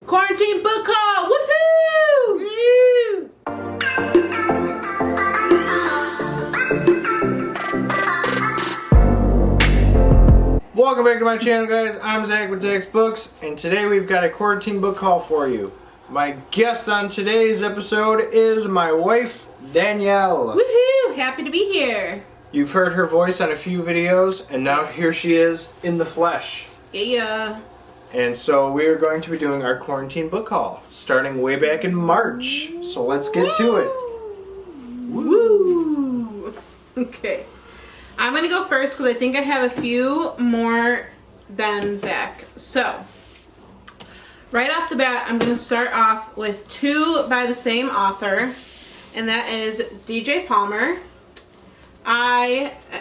Quarantine book haul! Woohoo! Woo! Welcome back to my channel, guys. I'm Zach with Zach's Books, and today we've got a quarantine book haul for you. My guest on today's episode is my wife, Danielle. Woohoo! Happy to be here. You've heard her voice on a few videos, and now here she is in the flesh. Yeah. And so we are going to be doing our quarantine book haul, starting way back in March. So let's get to it. Woo! Okay. I'm going to go first because I think I have a few more than Zach. So, right off the bat, I'm going to start off with two by the same author, and that is DJ Palmer.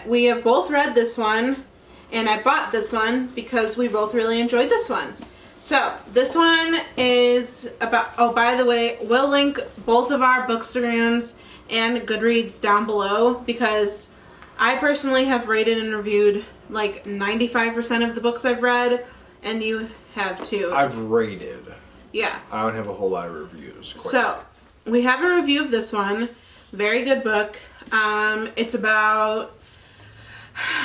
We have both read this one, and I bought this one because we both really enjoyed this one. So, this one is about, oh, by the way, we'll link both of our Bookstagrams and Goodreads down below because I personally have rated and reviewed like 95% of the books I've read, and you have too. I've rated. Yeah. I don't have a whole lot of reviews. So, we have a review of this one. Very good book. It's about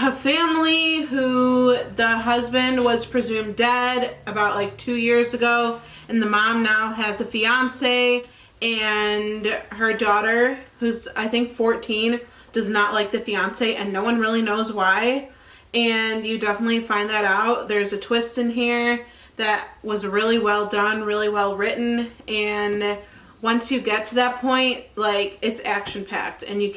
a family who the husband was presumed dead about like 2 years ago, and the mom now has a fiance, and her daughter, who's I think 14, does not like the fiance, and no one really knows why. And you definitely find that out. There's a twist in here that was really well done, really well written, and once you get to that point, like, it's action-packed, and you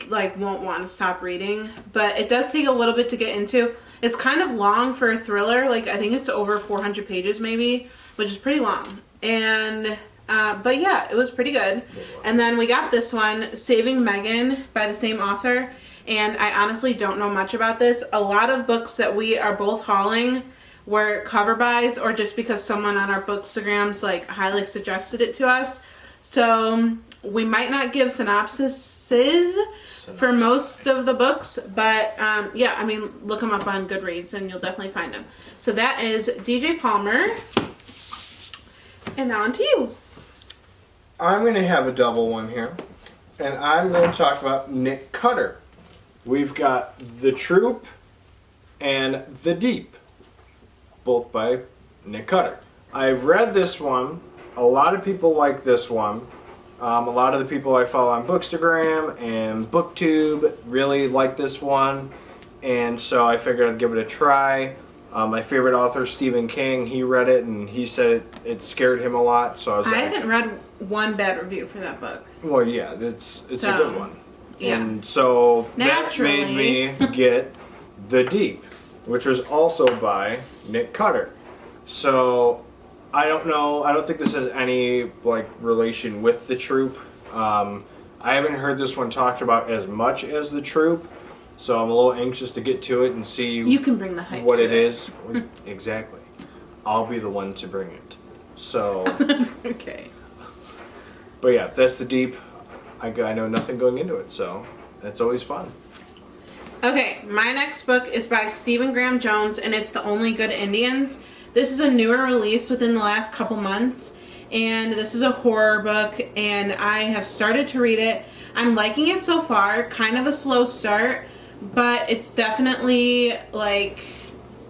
like won't want to stop reading. But it does take a little bit to get into. It's kind of long for a thriller. Like, I think it's over 400 pages maybe, which is pretty long. And but yeah, it was pretty good. And then we got this one, Saving Megan, by the same author. And I honestly don't know much about this. A lot of books that we are both hauling were cover buys, or just because someone on our Bookstagrams like highly suggested it to us. So we might not give synopsises for most of the books, but yeah, I mean, look them up on Goodreads and you'll definitely find them. So that is DJ Palmer. And now on to you. I'm going to have a double one here, and I'm going to talk about Nick Cutter. We've got The Troop and The Deep, both by Nick Cutter. I've read this one. A lot of people like this one. A lot of the people I follow on Bookstagram and BookTube really like this one, and so I figured I'd give it a try. My favorite author, Stephen King, he read it and he said it scared him a lot. So I haven't read one bad review for that book. Well, yeah, it's a good one. Yeah. And so Naturally. that made me get The Deep, which was also by Nick Cutter. So I don't know. I don't think this has any like relation with The Troop. I haven't heard this one talked about as much as The Troop. So I'm a little anxious to get to it and see you can bring the hype what to it is. Exactly. I'll be the one to bring it. So okay. But yeah, that's The Deep. I know nothing going into it, so that's always fun. Okay, my next book is by Stephen Graham Jones, and it's The Only Good Indians. This is a newer release within the last couple months, and this is a horror book, and I have started to read it. I'm liking it so far. Kind of a slow start, but it's definitely like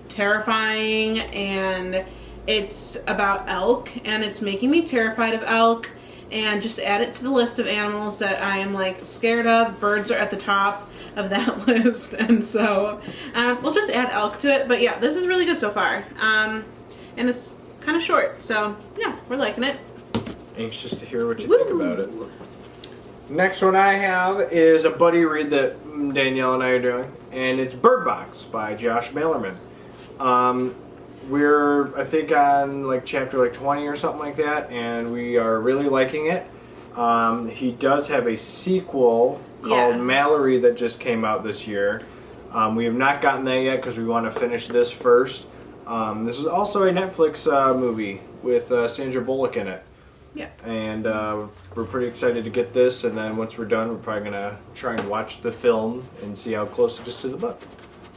terrifying, and it's about elk, and it's making me terrified of elk, and just add it to the list of animals that I am like scared of. Birds are at the top of that list, and so we'll just add elk to it. But yeah, this is really good so far, and it's kind of short, so yeah, we're liking it. Anxious to hear what you think about it. Next one I have is a buddy read that Danielle and I are doing, and it's Bird Box by Josh Malerman. We're, I think, on like chapter like 20 or something like that, and we are really liking it. He does have a sequel called Mallory that just came out this year. We have not gotten that yet because we want to finish this first. This is also a Netflix movie with Sandra Bullock in it. Yeah. And we're pretty excited to get this, and then once we're done, we're probably going to try and watch the film and see how close it is to the book.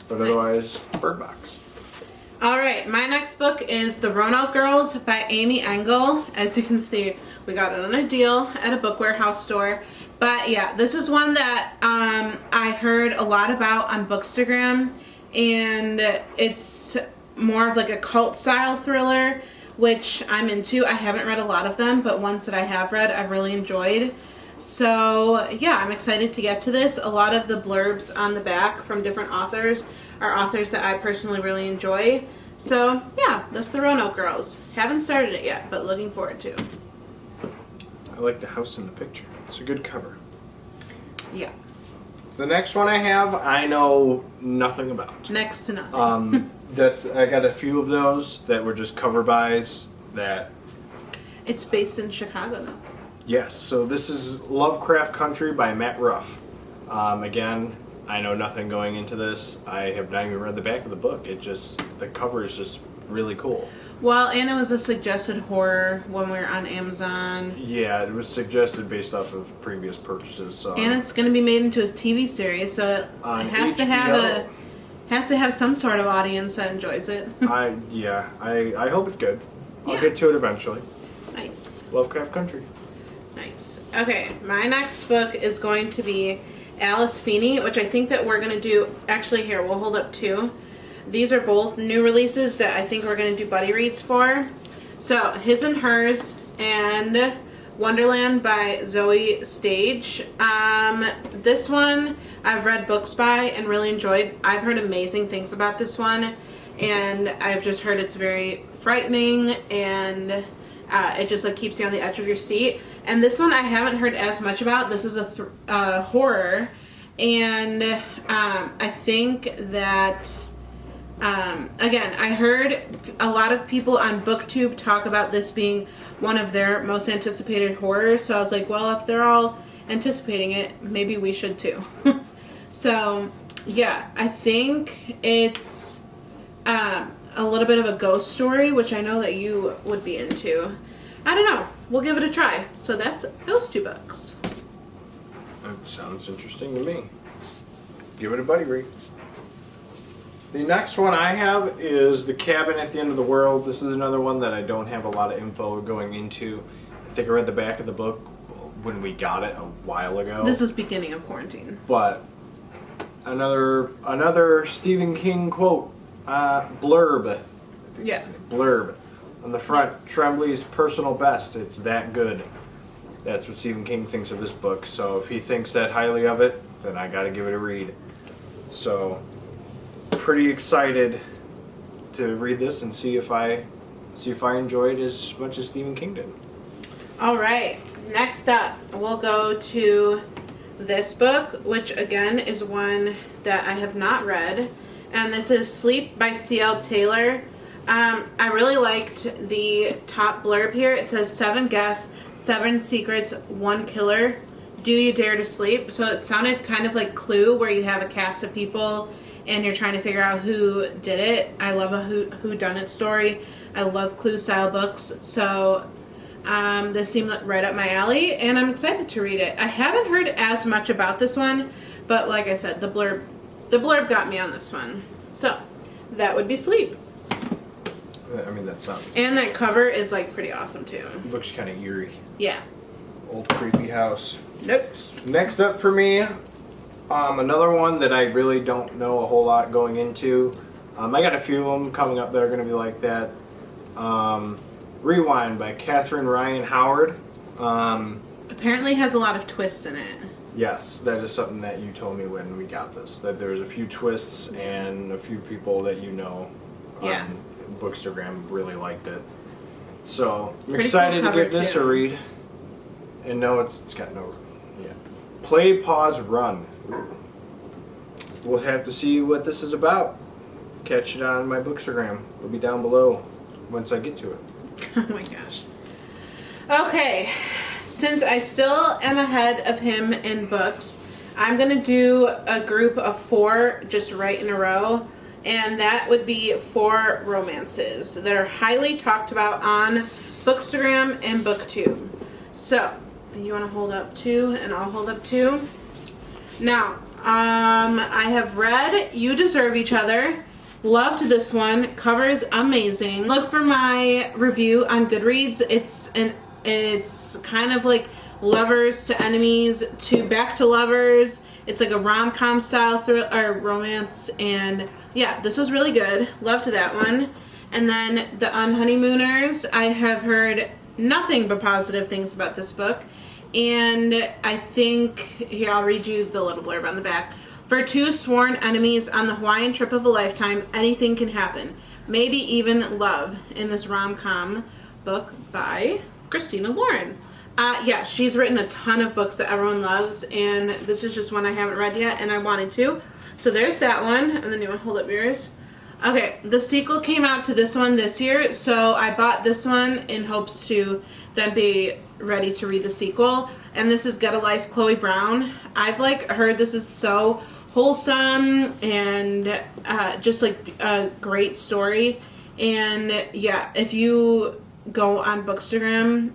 But otherwise, Bird Box. All right, my next book is The Roanoke Girls by Amy Engel. As you can see, we got it on a deal at a book warehouse store. But yeah, this is one that I heard a lot about on Bookstagram, and it's more of like a cult style thriller, which I'm into. I haven't read a lot of them, but ones that I have read, I've really enjoyed. So yeah, I'm excited to get to this. A lot of the blurbs on the back from different authors are authors that I personally really enjoy. So yeah, that's The Roanoke Girls. Haven't started it yet, but looking forward to. I like the house in the picture. It's a good cover. Yeah. The next one I have, I know nothing about. Next to nothing. I got a few of those that were just cover buys that... It's based in Chicago though. Yes, so this is Lovecraft Country by Matt Ruff. Again, I know nothing going into this. I have not even read the back of the book. The cover is just really cool. Well, and it was a suggested horror when we were on Amazon. Yeah, it was suggested based off of previous purchases. So. And it's going to be made into a TV series, so it has to have some sort of audience that enjoys it. I hope it's good. I'll get to it eventually. Nice. Lovecraft Country. Nice. Okay, my next book is going to be Alice Feeney, which I think that we're going to do... Actually, here, we'll hold up two. These are both new releases that I think we're going to do buddy reads for. So, His and Hers and Wonderland by Zoe Stage. This one I've read books by and really enjoyed. I've heard amazing things about this one, and I've just heard it's very frightening, and it just like keeps you on the edge of your seat. And this one I haven't heard as much about. This is a horror, and I think that... again, I heard a lot of people on BookTube talk about this being one of their most anticipated horrors, so I was like, well, if they're all anticipating it, maybe we should too. So, yeah, I think it's a little bit of a ghost story, which I know that you would be into. I don't know. We'll give it a try. So that's those two books. That sounds interesting to me. Give it a buddy read. The next one I have is The Cabin at the End of the World. This is another one that I don't have a lot of info going into. I think I read the back of the book when we got it a while ago. This is beginning of quarantine. But another Stephen King quote, blurb. Yeah. Blurb. On the front, Tremblay's personal best. It's that good. That's what Stephen King thinks of this book. So if he thinks that highly of it, then I got to give it a read. So... pretty excited to read this and see if I enjoy it as much as Stephen King did. All right, next up we'll go to this book, which again is one that I have not read, and this is Sleep by C.L. Taylor. I really liked the top blurb here. It says 7 guests, 7 secrets, 1 killer. Do you dare to sleep? So it sounded kind of like Clue, where you have a cast of people and you're trying to figure out who did it. I love a whodunit story. I love Clue style books. So this seemed right up my alley, and I'm excited to read it. I haven't heard as much about this one, but like I said, the blurb got me on this one. So that would be Sleep. I mean, that sounds... And that cover is like pretty awesome too. It looks kind of eerie. Yeah. Old creepy house. Nope. Next up for me, another one that I really don't know a whole lot going into. I got a few of them coming up that are going to be like that. Rewind by Catherine Ryan Howard. Apparently has a lot of twists in it. Yes, that is something that you told me when we got this. That there's a few twists and a few people that you know on Bookstagram really liked it. So I'm excited to give this a read. And no, it's got no... Yeah. Play, Pause, Run. We'll have to see what this is about. Catch it on my Bookstagram. It'll be down below once I get to it. Oh my gosh. Okay, since I still am ahead of him in books, I'm going to do a group of 4 just right in a row. And that would be 4 romances that are highly talked about on Bookstagram and BookTube. So, you want to hold up 2 and I'll hold up 2. Now, I have read You Deserve Each Other Loved this one. Cover is amazing. Look for my review on Goodreads. It's kind of like lovers to enemies to back to lovers. It's like a rom-com style romance, and yeah, this was really good. Loved that one. And then The Unhoneymooners. I have heard nothing but positive things about this book, and I think here I'll read you the little blurb on the back. For two sworn enemies on the Hawaiian trip of a lifetime, anything can happen. Maybe even love, in this rom-com book by Christina Lauren. Yeah, she's written a ton of books that everyone loves, and this is just one I haven't read yet, and I wanted to. So there's that one, and then you want to hold up yours? Okay, the sequel came out to this one this year, so I bought this one in hopes to then be ready to read the sequel. And this is Get a Life, Chloe Brown. I've heard this is so wholesome and just like a great story. And yeah, if you go on Bookstagram,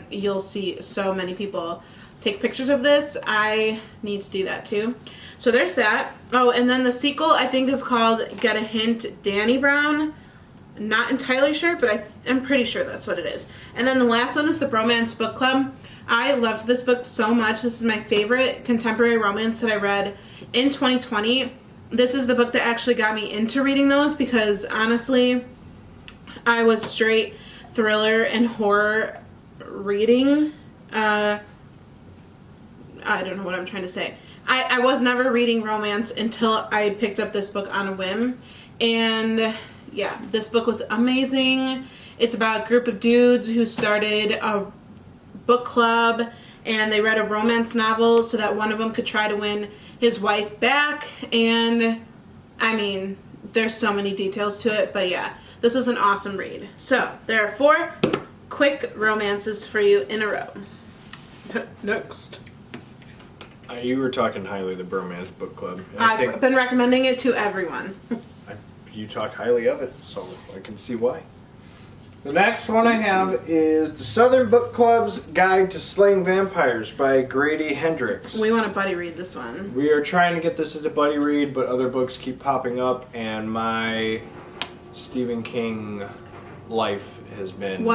you'll see so many people take pictures of this. I need to do that too. So there's that. Oh, and then the sequel I think is called Get a Hint, Danny Brown. Not entirely sure, but I'm pretty sure that's what it is. And then the last one is the Bromance Book Club. I loved this book so much. This is my favorite contemporary romance that I read in 2020. This is the book that actually got me into reading those, because honestly, I was straight thriller and horror reading. I don't know what I'm trying to say. I was never reading romance until I picked up this book on a whim. And yeah, this book was amazing. It's about a group of dudes who started a book club, and they read a romance novel so that one of them could try to win his wife back. And I mean, there's so many details to it, but yeah, this was an awesome read. So there are 4 quick romances for you in a row. Next. You were talking highly of the Bromance Book Club. I've been recommending it to everyone. You talked highly of it, so I can see why. The next one I have is The Southern Book Club's Guide to Slaying Vampires by Grady Hendrix. We want to buddy read this one. We are trying to get this as a buddy read, but other books keep popping up, and my Stephen King life has been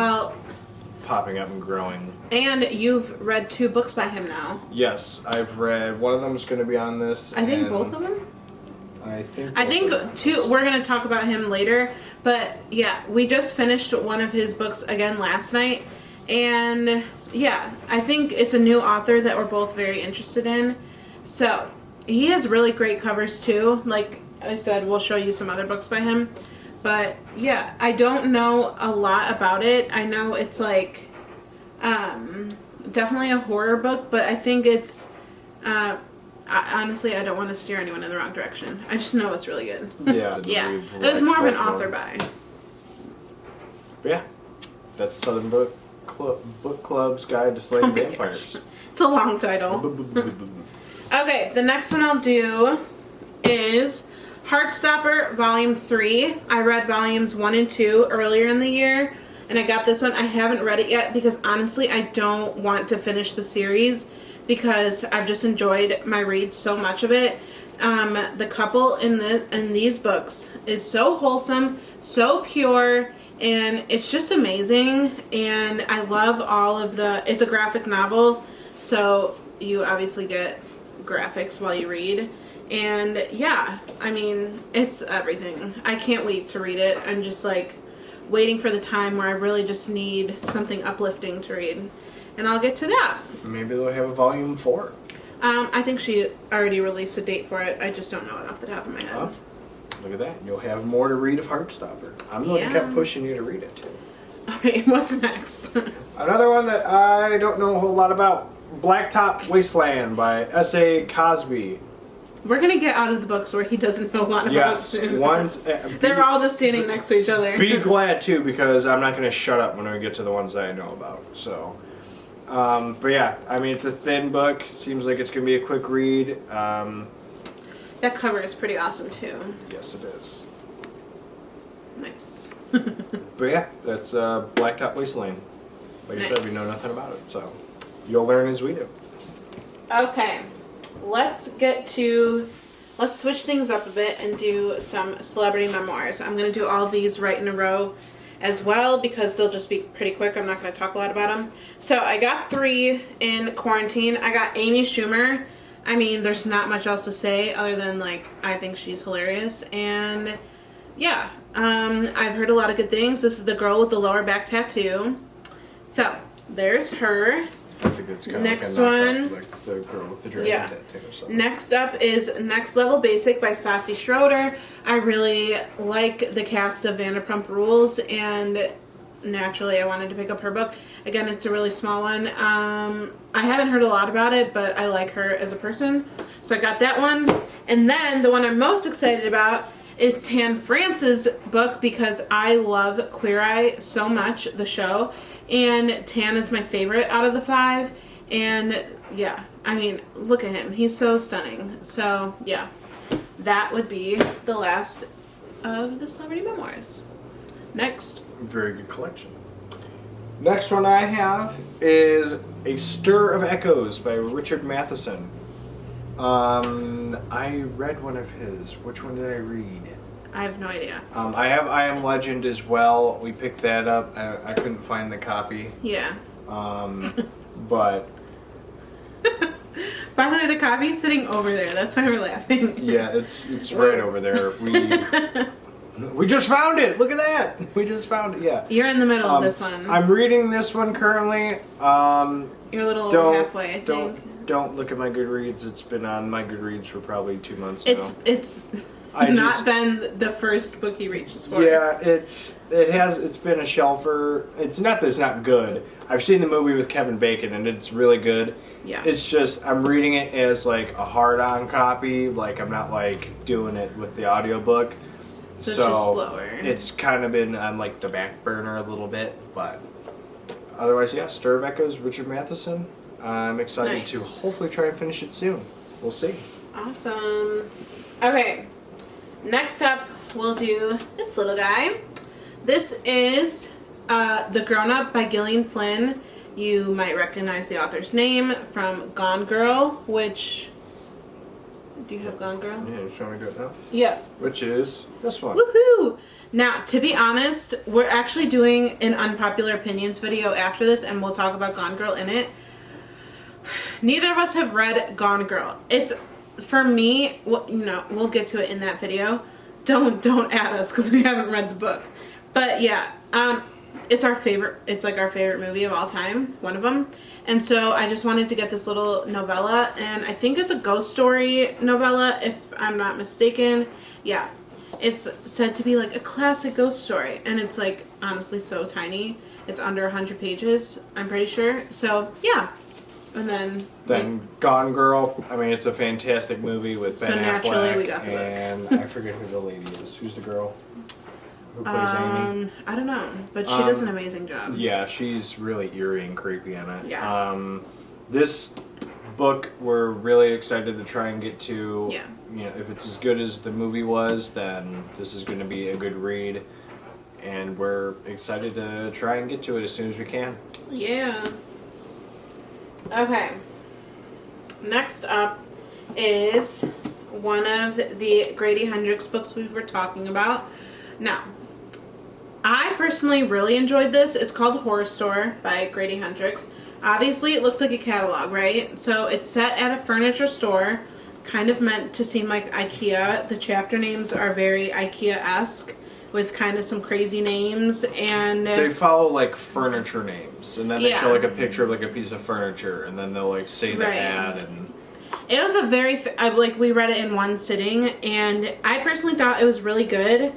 popping up and growing. And you've read 2 books by him now. Yes, I've read. One of them is going to be on this. I think both of them? I think 2. We're going to talk about him later. But yeah, we just finished one of his books again last night. And yeah, I think it's a new author that we're both very interested in. So he has really great covers too. Like I said, we'll show you some other books by him. But yeah, I don't know a lot about it. I know it's definitely a horror book, but I think it's honestly, I don't want to steer anyone in the wrong direction. I just know it's really good. Yeah. Yeah. It was more of an author by. But yeah. That's Southern Book Club's Guide to Slaying Vampires. It's a long title. Okay, the next one I'll do is Heartstopper Volume 3. I read Volumes 1 and 2 earlier in the year, and I got this one. I haven't read it yet because honestly I don't want to finish the series, because I've just enjoyed my read so much of it. The couple in these books is so wholesome, so pure, and it's just amazing. And I love all of it's a graphic novel, so you obviously get graphics while you read. And yeah, I mean, it's everything. I can't wait to read it. I'm just waiting for the time where I really just need something uplifting to read. And I'll get to that. Maybe they'll have a Volume 4. I think she already released a date for it. I just don't know it off the top of my head. Look at that. You'll have more to read of Heartstopper. I'm the one who kept pushing you to read it, too. Alright, what's next? Another one that I don't know a whole lot about. Blacktop Wasteland by S.A. Cosby. We're going to get out of the books where he doesn't know a lot about. Yes, they're all just standing next to each other. Be glad, too, because I'm not going to shut up when we get to the ones that I know about, so... but yeah, I mean, it's a thin book. Seems like it's going to be a quick read. That cover is pretty awesome, too. Yes, it is. Nice. But yeah, that's Blacktop Wasteland. Like I said, we know nothing about it, so you'll learn as we do. Okay, let's get to let's switch things up a bit and do some celebrity memoirs. I'm going to do all these right in a row as well because they'll just be pretty quick. I'm not going to talk a lot about them. So I got 3 in quarantine. I got Amy Schumer. I mean, there's not much else to say other than, like, I think she's hilarious. And, yeah, I've heard a lot of good things. This is the girl with the lower back tattoo. So, there's her. I think it's kind Next of like a one. knockoff, like the girl with the dragon Yeah. tattoo. So. Next up is Next Level Basic by Stassi Schroeder. I really like the cast of Vanderpump Rules, and naturally I wanted to pick up her book. Again, it's a really small one. I haven't heard a lot about it, but I like her as a person, so I got that one. And then the one I'm most excited about is Tan France's book because I love Queer Eye so much, the show, and Tan is my favorite out of the 5. And yeah, I mean, look at him. He's so stunning. So yeah, that would be the last of the celebrity memoirs. Next. Very good collection. Next one I have is A Stir of Echoes by Richard Matheson. I read one of his. Which one did I read? I have no idea. I have I Am Legend as well. We picked that up. I couldn't find the copy. Yeah. But By the way, the copy is sitting over there. That's why we're laughing. yeah, it's right over there. We just found it. Look at that. We just found it. Yeah. You're in the middle of this one. I'm reading this one currently. You're a little over halfway, I think. Don't look at my Goodreads. It's been on my Goodreads for probably 2 months now. It's been the first book he reaches for. Yeah, it's been a shelfer. It's not that it's not good. I've seen the movie with Kevin Bacon and it's really good. Yeah. It's just I'm reading it as like a hard-on copy. Like I'm not like doing it with the audiobook. So it's just slower. It's kind of been on like the back burner a little bit, but otherwise, yeah. Stir of Echoes, Richard Matheson. I'm excited to hopefully try and finish it soon. We'll see. Awesome. Okay. Next up, we'll do this little guy. This is The Grown Up by Gillian Flynn. You might recognize the author's name from Gone Girl, which... Do you have Gone Girl? Yeah, you want me to do it now? Yeah. Which is this one. Woohoo! Now, to be honest, we're actually doing an unpopular opinions video after this, and we'll talk about Gone Girl in it. Neither of us have read Gone Girl. It's, for me, well, you know, we'll get to it in that video. Don't add us because we haven't read the book. But yeah, it's our favorite. It's like our favorite movie of all time, one of them. And so I just wanted to get this little novella, and I think it's a ghost story novella, if I'm not mistaken. Yeah, it's said to be like a classic ghost story, and it's like honestly so tiny. It's under 100 pages, I'm pretty sure. So yeah, and then Gone Girl. I mean, it's a fantastic movie with Ben Affleck. So naturally we got the book. And I forget who the lady is. Who's the girl who plays Amy? I don't know, but she does an amazing job. Yeah, she's really eerie and creepy in it. Yeah. This book we're really excited to try and get to. Yeah. You know, if it's as good as the movie was, then this is going to be a good read. And we're excited to try and get to it as soon as we can. Yeah. Okay. Next up is one of the Grady Hendrix books we were talking about. Now, I personally really enjoyed this. It's called Horror Store by Grady Hendrix. Obviously, it looks like a catalog, right? So it's set at a furniture store, kind of meant to seem like IKEA. The chapter names are very IKEA-esque, with kind of some crazy names, and they follow like furniture names, and then they show like a picture of like a piece of furniture, and then they'll like say the ad. And it was a very like we read it in one sitting, and I personally thought it was really good.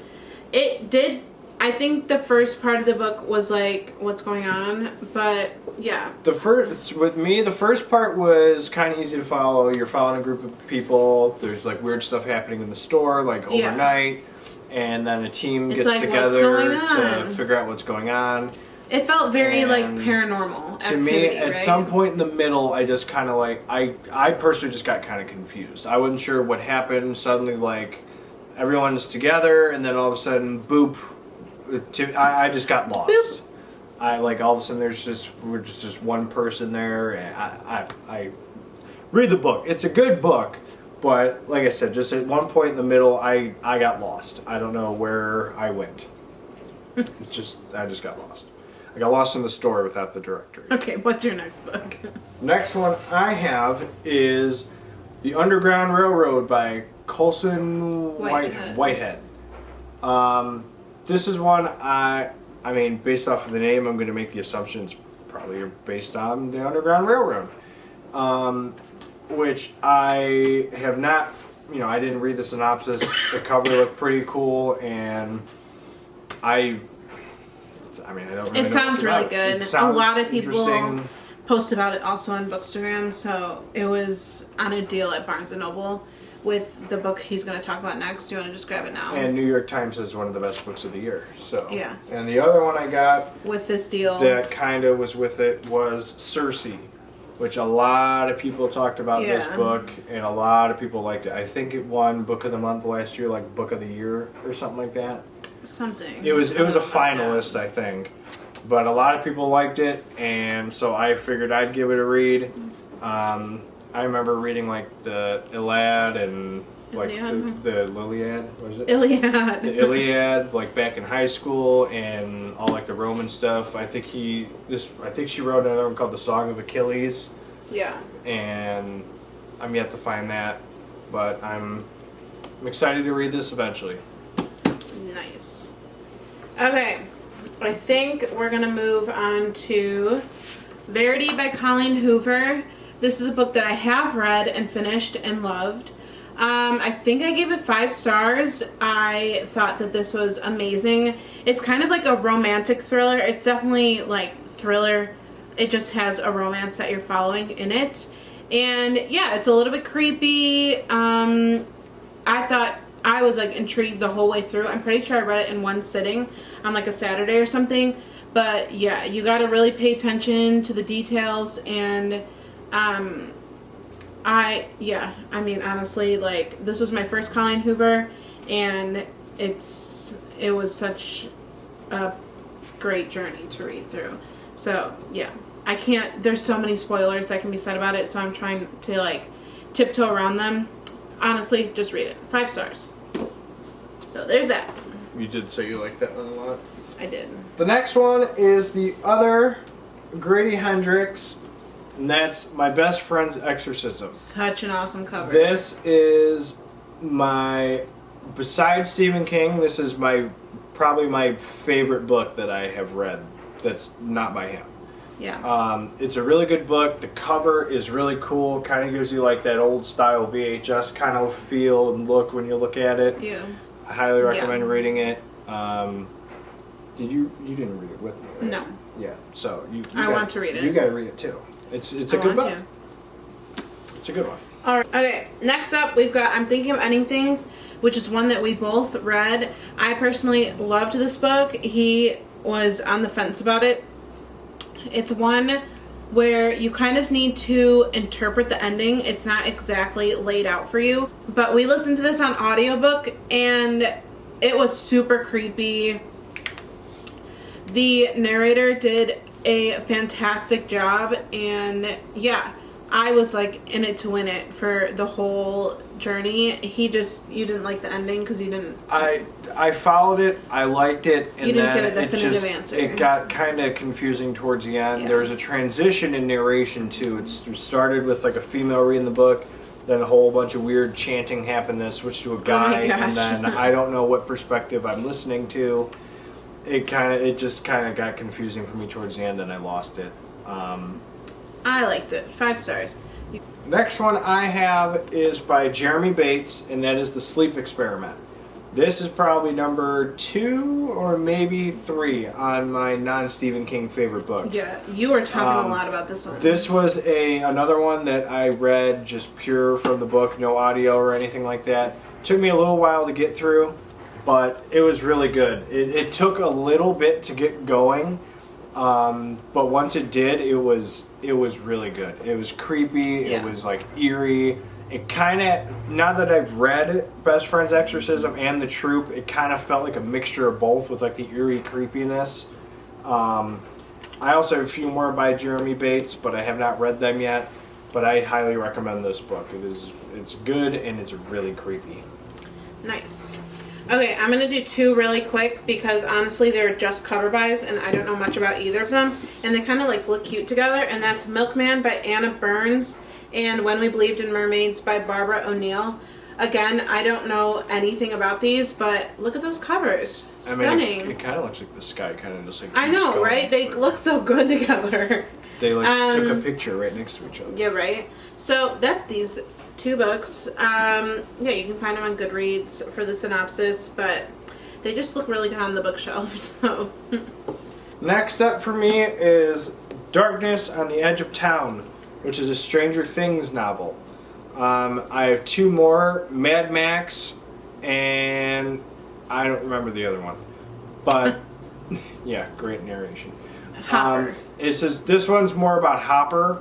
It did. I think the first part of the book was like, what's going on? But yeah. The first part was kind of easy to follow. You're following a group of people. There's like weird stuff happening in the store, like overnight, and then a team gets like, together to figure out what's going on. It felt very like paranormal to me, at some point in the middle, I just kind of like I personally just got kind of confused. I wasn't sure what happened. Suddenly, like everyone's together, and then all of a sudden, boop. I just got lost. Boop. I like all of a sudden we're just one person there, and I read the book. It's a good book, But like I said, just at one point in the middle, I got lost. I don't know where I went. I just got lost. I got lost in the store without the directory. Okay, what's your next book? Next one I have is The Underground Railroad by Colson Whitehead. This is one I mean, based off of the name, I'm going to make the assumptions probably are based on the Underground Railroad. Which I have not, I didn't read the synopsis. The cover looked pretty cool, and I don't really know. It sounds really good. A lot of people post about it also on Bookstagram, so it was on a deal at Barnes & Noble with the book he's going to talk about next. Do you want to just grab it now? And New York Times is one of the best books of the year. So yeah. And the other one I got with this deal that kind of was with it was Circe, which a lot of people talked about this book, and a lot of people liked it. I think it won Book of the Month last year, like Book of the Year or something like that. Something. It was a finalist, I think. But a lot of people liked it, and so I figured I'd give it a read. I remember reading like the Iliad and like the Liliad. What is it? Iliad. The Iliad, like back in high school, and all like the Roman stuff. I think she wrote another one called The Song of Achilles. Yeah. And I'm yet to find that, but I'm excited to read this eventually. Nice. Okay, I think we're gonna move on to Verity by Colleen Hoover. This is a book that I have read and finished and loved. I think I gave it 5 stars. I thought that this was amazing. It's kind of like a romantic thriller. It's definitely like thriller. It just has a romance that you're following in it. And yeah, it's a little bit creepy. I thought I was like intrigued the whole way through. I'm pretty sure I read it in one sitting on like a Saturday or something. But yeah, you got to really pay attention to the details, and honestly, like, this was my first Colleen Hoover, and it was such a great journey to read through. So yeah, there's so many spoilers that can be said about it, so I'm trying to like tiptoe around them. Honestly, just read it. 5 stars. So there's that. You did say you liked that one a lot. I did. The next one is the other Grady Hendrix, and that's My Best Friend's Exorcism. Such an awesome cover. This is besides Stephen King, this is probably my favorite book that I have read that's not by him. Yeah. It's a really good book. The cover is really cool. Kind of gives you like that old style VHS kind of feel and look when you look at it. Yeah. I highly recommend reading it. You didn't read it with me, right? No. Yeah. So I want to read it. You got to read it too. It's a good book. It's a good one. All right. Okay. Next up, we've got I'm Thinking of Ending Things, which is one that we both read. I personally loved this book. He was on the fence about it. It's one where you kind of need to interpret the ending. It's not exactly laid out for you. But we listened to this on audiobook, and it was super creepy. The narrator did a fantastic job, and yeah, I was like in it to win it for the whole journey. You didn't like the ending because you didn't. I followed it. I liked it, and you didn't then get a definitive answer. It got kind of confusing towards the end. Yeah. There was a transition in narration too. It started with like a female reading the book, then a whole bunch of weird chanting happened. Then switched to a guy, and then I don't know what perspective I'm listening to. It just kind of got confusing for me towards the end, and I lost it. I liked it. 5 stars. Next one I have is by Jeremy Bates, and that is The Sleep Experiment. This is probably number 2 or maybe 3 on my non-Stephen King favorite books. Yeah, you were talking a lot about this one. This was another one that I read just pure from the book, no audio or anything like that. Took me a little while to get through, but it was really good. It took a little bit to get going, but once it did, it was really good. It was creepy. Yeah. It was like eerie. It kind of, now that I've read Best Friend's Exorcism and The Troop, it kind of felt like a mixture of both with like the eerie creepiness. I also have a few more by Jeremy Bates, but I have not read them yet. But I highly recommend this book. It's good and it's really creepy. Nice. Okay, I'm going to do 2 really quick because honestly they're just cover buys and I don't know much about either of them. And they kind of like look cute together. And that's Milkman by Anna Burns and When We Believed in Mermaids by Barbara O'Neill. Again, I don't know anything about these, but look at those covers. Stunning. I mean, it kind of looks like the sky kind of just like I know, going, right? They look so good together. They like took a picture right next to each other. Yeah, right? So that's these 2 books. Yeah, you can find them on Goodreads for the synopsis, but they just look really good on the bookshelf. So Next up for me is Darkness on the Edge of Town, which is a Stranger Things novel. I have 2 more, Mad Max, and I don't remember the other one. But, yeah, great narration. Hopper. It says this one's more about Hopper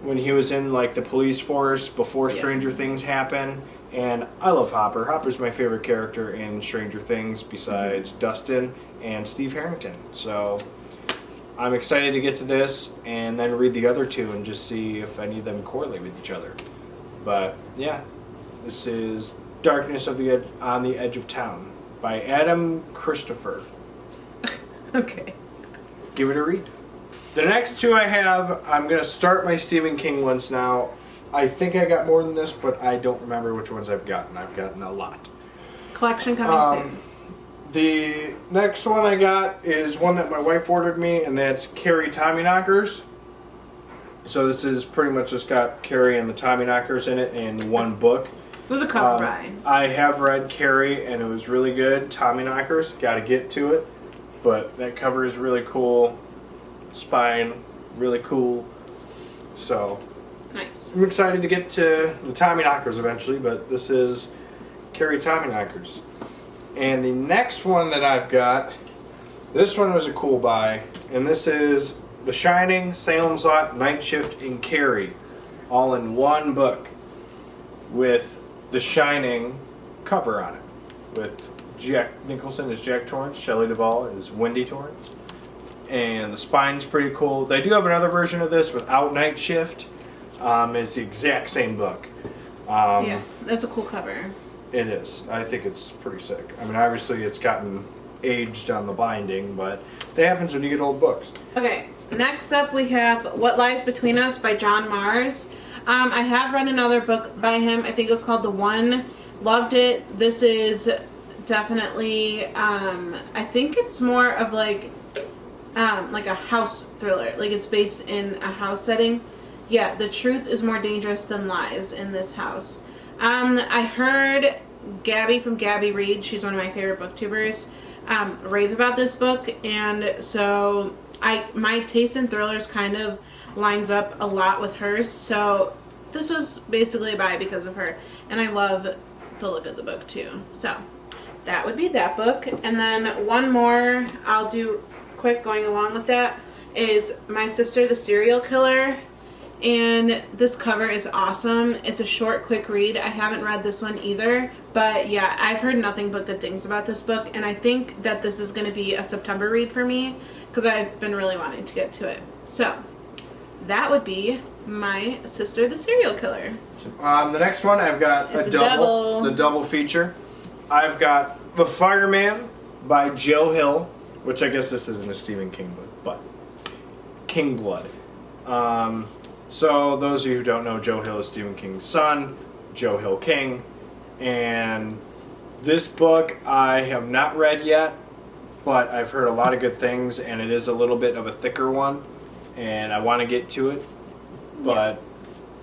when he was in like the police force before Stranger Things happened. And I love Hopper. Hopper's my favorite character in Stranger Things besides Dustin and Steve Harrington. So I'm excited to get to this and then read the other 2 and just see if any of them correlate with each other. But yeah, this is Darkness on the Edge of Town by Adam Christopher. Okay. Give it a read. The next 2 I have, I'm going to start my Stephen King ones now. I think I got more than this, but I don't remember which ones I've gotten. I've gotten a lot. Collection coming soon. The next one I got is one that my wife ordered me, and that's Carrie Tommyknockers. So this is pretty much just got Carrie and the Tommyknockers in it in one book. It was a cover buy. I have read Carrie, and it was really good. Tommyknockers, got to get to it. But that cover is really cool. Spine, really cool. So, Nice. I'm excited to get to the Tommyknockers eventually, but this is Carrie Tommyknockers. And the next one that I've got, this one was a cool buy, and this is The Shining, Salem's Lot, Night Shift, and Carrie, all in one book, with The Shining cover on it, with Jack Nicholson as Jack Torrance, Shelley Duvall as Wendy Torrance, and the spine's pretty cool. They do have another version of this without Night Shift. It's the exact same book. Yeah, that's a cool cover. It is. I think it's pretty sick. I mean, obviously it's gotten aged on the binding, but that happens when you get old books. Okay, next up we have What Lies Between Us by John Mars. I have read another book by him. I think it was called The One. Loved it. This is definitely, I think it's more of like a house thriller. Like it's based in a house setting. Yeah, the truth is more dangerous than lies in this house. I heard Gabby from Gabby Read, she's one of my favorite booktubers, rave about this book, and so my taste in thrillers kind of lines up a lot with hers, so this was basically a buy because of her, and I love the look of the book too. So that would be that book. And then one more I'll do quick going along with that is My Sister the Serial Killer. And this cover is awesome. It's a short, quick read. I haven't read this one either. But yeah, I've heard nothing but good things about this book. And I think that this is going to be a September read for me because I've been really wanting to get to it. So that would be My Sister the Serial Killer. The next one I've got It's a double. It's a double feature. I've got The Fireman by Joe Hill, which I guess this isn't a Stephen King book, but King Blood. So those of you who don't know, Joe Hill is Stephen King's son, Joe Hill King, and this book I have not read yet, but I've heard a lot of good things, and it is a little bit of a thicker one, and I want to get to it, but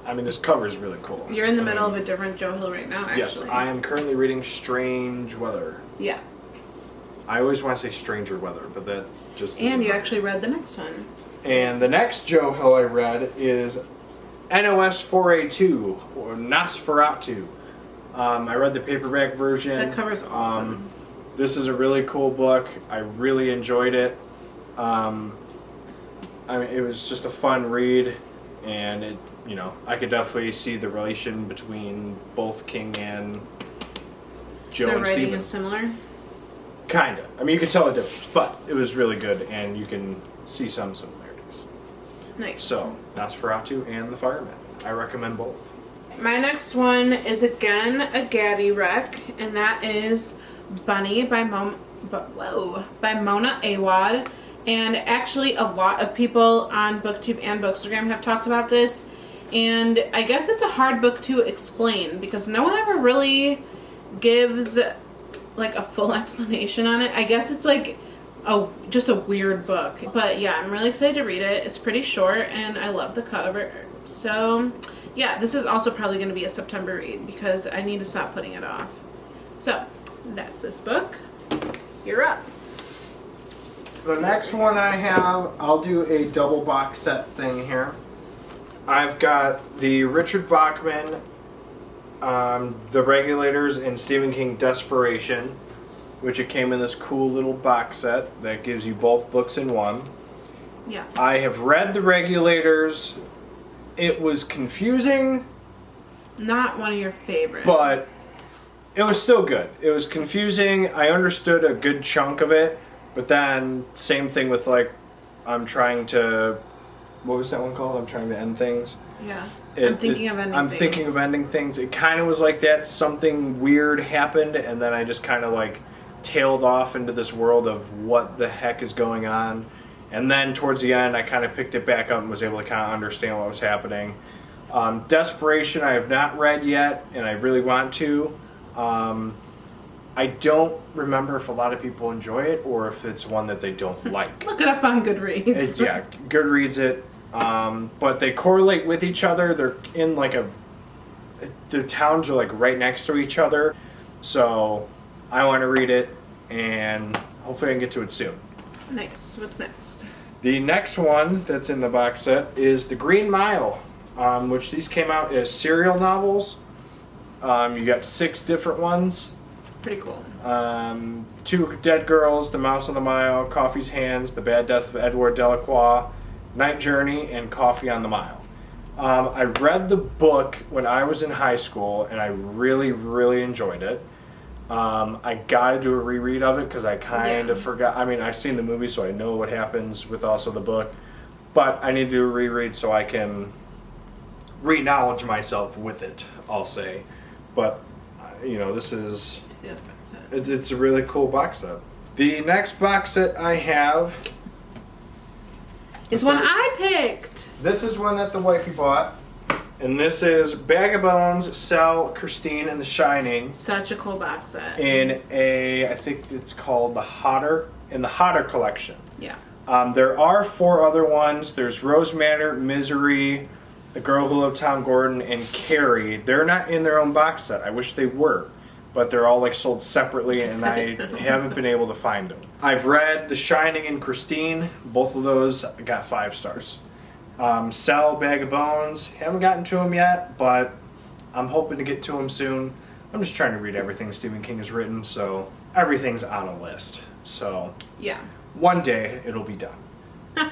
I mean, this cover is really cool. You're in the middle of a different Joe Hill right now, actually. Yes, I am currently reading Strange Weather. Yeah. I always want to say Stranger Weather, but that just isn't And you right. actually read the next one. And the next Joe Hill I read is NOS 4A2, or Nosferatu. I read the paperback version. That cover's awesome. This is a really cool book. I really enjoyed it. I mean, it was just a fun read, and it, you know, I could definitely see the relation between both King and Joe Their and writing Stephen. is similar. Kinda. I mean, you can tell the difference, but it was really good, and you can see some similarities. Nice. So, Nosferatu and The Fireman. I recommend both. My next one is again a Gaddy rec, and that is Bunny by Mona Awad. And actually a lot of people on BookTube and Bookstagram have talked about this, and I guess it's a hard book to explain because no one ever really gives like a full explanation on it. I guess it's like just a weird book, but yeah, I'm really excited to read it. It's pretty short and I love the cover. So yeah, this is also probably going to be a September read because I need to stop putting it off. So that's this book. You're up. The next one I have, I'll do a double box set thing here. I've got the Richard Bachman, The Regulators, and Stephen King Desperation, which it came in this cool little box set that gives you both books in one. Yeah. I have read The Regulators. It was confusing. Not one of your favorites. But it was still good. It was confusing. I understood a good chunk of it. But then, same thing with like, I'm trying to, what was that one called? I'm trying to end things. Yeah. I'm thinking of ending things. It kind of was like that. Something weird happened, and then I just kind of like tailed off into this world of what the heck is going on. And then towards the end, I kind of picked it back up and was able to kind of understand what was happening. Desperation, I have not read yet, and I really want to. I don't remember if a lot of people enjoy it or if it's one that they don't like. Look it up on Goodreads. Yeah, Goodreads it. But they correlate with each other. They're in like their towns are like right next to each other. So I want to read it, and hopefully I can get to it soon. Nice. What's next? The next one that's in the box set is The Green Mile, which these came out as serial novels. You got 6 different ones. Pretty cool. 2 Dead Girls, The Mouse on the Mile, Coffee's Hands, The Bad Death of Edward Delacroix, Night Journey, and Coffee on the Mile. I read the book when I was in high school, and I really, really enjoyed it. I got to do a reread of it because I kind of forgot. I mean, I've seen the movie, so I know what happens with also the book. But I need to do a reread so I can re-knowledge myself with it, I'll say. But, this is... It's a really cool box set. The next box set I have... It's one I picked! This is one that the wifey bought. And this is Bag of Bones, Cell, Christine, and The Shining. Such a cool box set. In I think it's called the Hodder collection. Yeah. There are 4 other ones. There's Rose Manor, Misery, The Girl Who Loved Tom Gordon, and Carrie. They're not in their own box set. I wish they were. But they're all like sold separately, and I haven't been able to find them. I've read The Shining and Christine. Both of those got 5 stars. Cell, Bag of Bones. Haven't gotten to them yet, but I'm hoping to get to them soon. I'm just trying to read everything Stephen King has written, so everything's on a list. So yeah, one day it'll be done.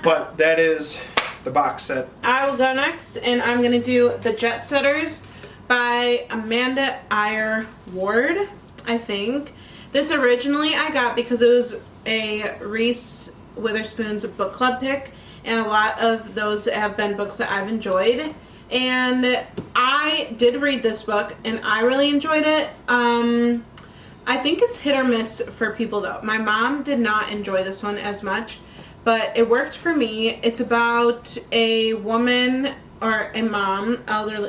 But that is the box set. I will go next, and I'm going to do The Jet Setters by Amanda Eyre Ward, I think. This originally I got because it was a Reese Witherspoon's book club pick, and a lot of those have been books that I've enjoyed. And I did read this book, and I really enjoyed it. I think it's hit or miss for people, though. My mom did not enjoy this one as much, but it worked for me. It's about a woman or a mom,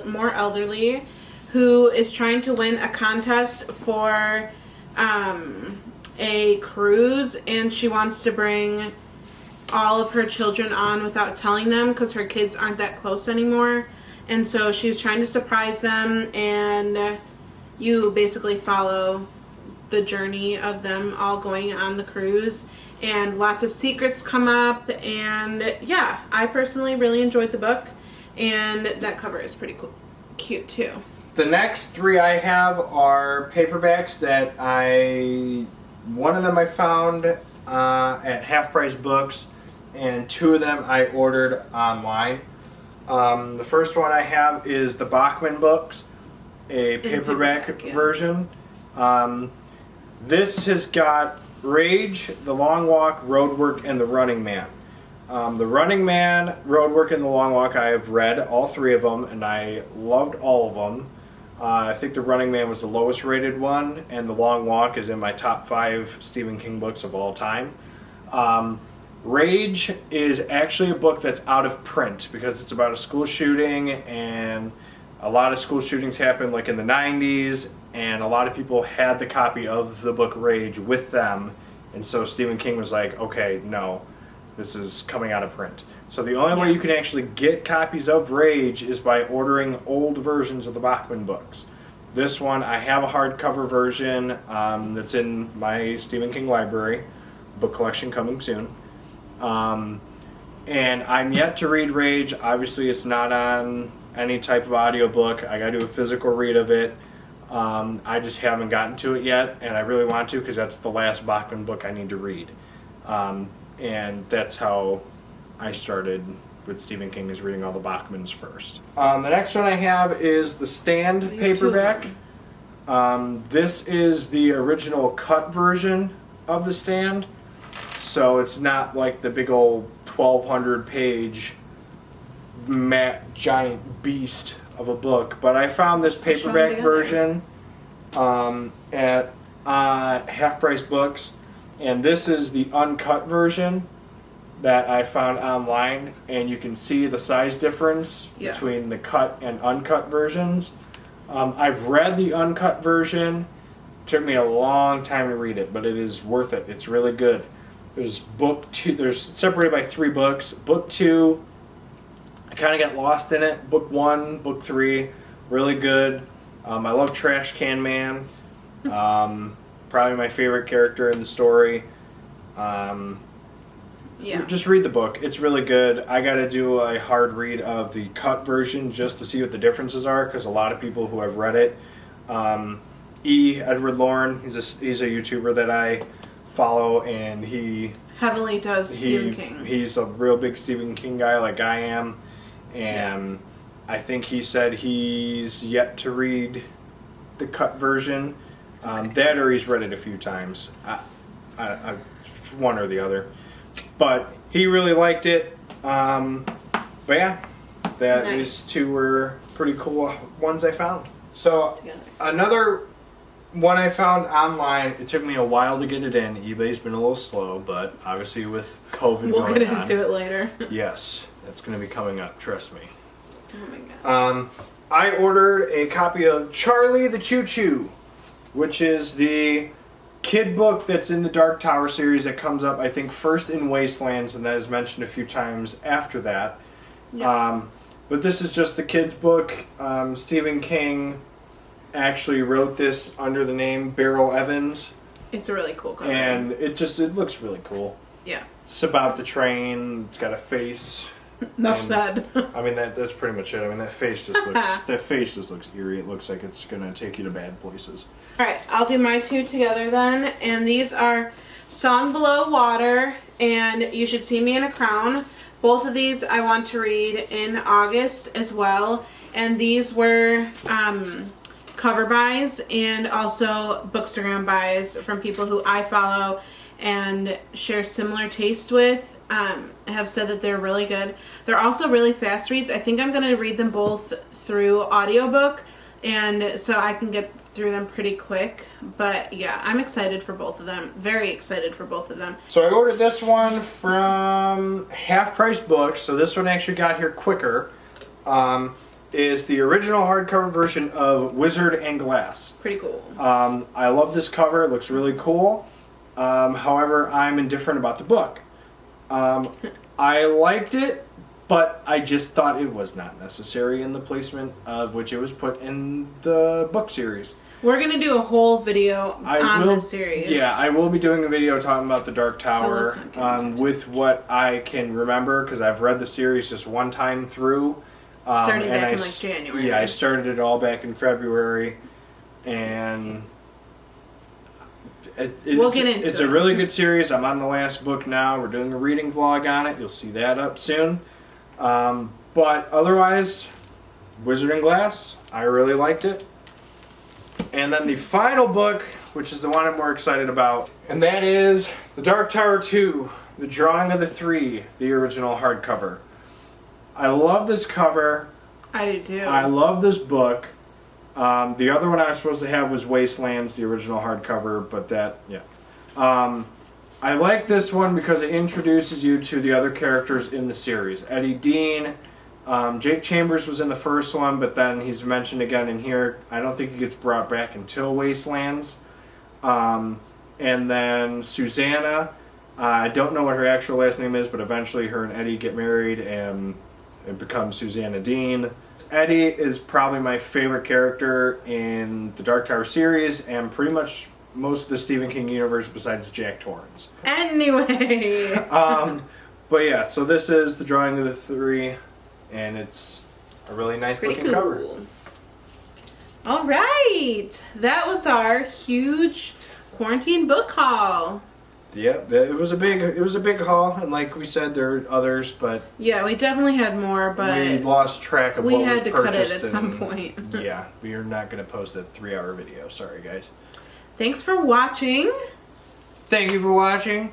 more elderly, who is trying to win a contest for a cruise, and she wants to bring all of her children on without telling them because her kids aren't that close anymore. And so she was trying to surprise them, and you basically follow the journey of them all going on the cruise, and lots of secrets come up. And yeah, I personally really enjoyed the book, and that cover is pretty cool, cute too. The next 3 I have are paperbacks that one of them I found at Half Price Books, and 2 of them I ordered online. The first one I have is the Bachman books, a paperback version. This has got Rage, The Long Walk, Roadwork, and The Running Man. The Running Man, Road Work, and The Long Walk, I have read all 3 of them, and I loved all of them. I think The Running Man was the lowest rated one, and The Long Walk is in my top 5 Stephen King books of all time. Rage is actually a book that's out of print because it's about a school shooting, and a lot of school shootings happened like in the 90s, and a lot of people had the copy of the book Rage with them, and so Stephen King was like, okay, no, this is coming out of print. So the only way you can actually get copies of Rage is by ordering old versions of the Bachman books. This one, I have a hardcover version that's in my Stephen King library, book collection coming soon. And I'm yet to read Rage. Obviously, it's not on any type of audiobook. I gotta do a physical read of it. I just haven't gotten to it yet, and I really want to because that's the last Bachman book I need to read. And that's how I started with Stephen King, is reading all the Bachmans first. The next one I have is The Stand paperback. This is the original cut version of The Stand, so it's not like the big old 1,200 page giant beast of a book. But I found this paperback version at Half Price Books, and this is the uncut version that I found online, and you can see the size difference between the cut and uncut versions. I've read the uncut version. It took me a long time to read it, but it is worth it. It's really good. There's book 2. There's separated by 3 books. Book 2, I kind of got lost in it. Book 1, book 3, really good. I love Trash Can Man. Probably my favorite character in the story. Just read the book. It's really good. I got to do a hard read of the cut version just to see what the differences are, because a lot of people who have read it, Edward Lauren, he's a YouTuber that I follow, and he heavily does Stephen King. He's a real big Stephen King guy like I am, and I think he said he's yet to read the cut version. That or he's read it a few times. I one or the other. But he really liked it. But yeah, these 2 were pretty cool ones I found. So another one I found online, it took me a while to get it in. eBay's been a little slow, but obviously with COVID we'll going get on. into it later. Yes, that's going to be coming up, trust me. Oh my god. I ordered a copy of Charlie the Choo Choo, which is the kid book that's in the Dark Tower series that comes up, I think, first in Wastelands, and that is mentioned a few times after that. Yeah. But this is just the kids book. Stephen King actually wrote this under the name Beryl Evans. It's a really cool cover. And it looks really cool. Yeah. It's about the train. It's got a face. Enough said. I mean, that's pretty much it. I mean, that face just looks eerie. It looks like it's gonna take you to bad places. All right, I'll do my 2 together then, and these are Song Below Water and You Should See Me in a Crown. Both of these I want to read in August as well, and these were cover buys and also Bookstagram buys from people who I follow and share similar taste with. Have said that they're really good. They're also really fast reads. I think I'm going to read them both through audiobook, and so I can get through them pretty quick. But yeah, I'm excited for both of them. Very excited for both of them. So I ordered this one from Half Price Books, so this one actually got here quicker. Is the original hardcover version of Wizard and Glass. Pretty cool. I love this cover. It looks really cool. However, I'm indifferent about the book. I liked it, but I just thought it was not necessary in the placement of which it was put in the book series. We're going to do a whole video on this series. Yeah, I will be doing a video talking about the Dark Tower with what I can remember, because I've read the series just one time through. Started back in like January. Yeah, I started it all back in February, and we'll get into it. It's a really good series. I'm on the last book now. We're doing a reading vlog on it. You'll see that up soon. But otherwise, Wizard and Glass, I really liked it. And then the final book, which is the one I'm more excited about, and that is The Dark Tower 2, The Drawing of the Three, the original hardcover. I love this cover. I do too. I love this book. The other one I was supposed to have was Wastelands, the original hardcover, but that, yeah. I like this one because it introduces you to the other characters in the series. Eddie Dean, Jake Chambers was in the first one, but then he's mentioned again in here. I don't think he gets brought back until Wastelands. And then Susanna, I don't know what her actual last name is, but eventually her and Eddie get married and it becomes Susanna Dean. Eddie is probably my favorite character in the Dark Tower series and pretty much most of the Stephen King universe besides Jack Torrance. Anyway. But yeah, so this is The Drawing of the Three, and it's a really nice Pretty looking cool. cover. All right. That was our huge quarantine book haul. Yep, it was a big haul, and like we said, there are others, but Yeah, we definitely had more, but we lost track of we what had was to cut it purchased. at some point. Yeah, we are not going to post a 3-hour video. Sorry, guys. Thanks for watching. Thank you for watching.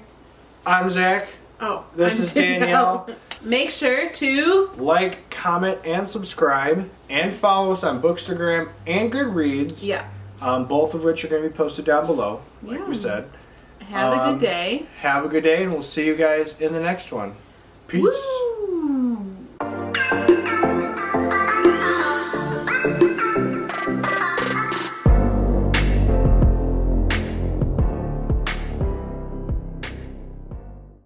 I'm Zach. Oh, This I'm is Danielle. Make sure to Like, comment, and subscribe, and follow us on Bookstagram and Goodreads. yeah. Both of which are going to be posted down below, like Yeah. we said. Have a good day. Have a good day, and we'll see you guys in the next one. Peace. Woo!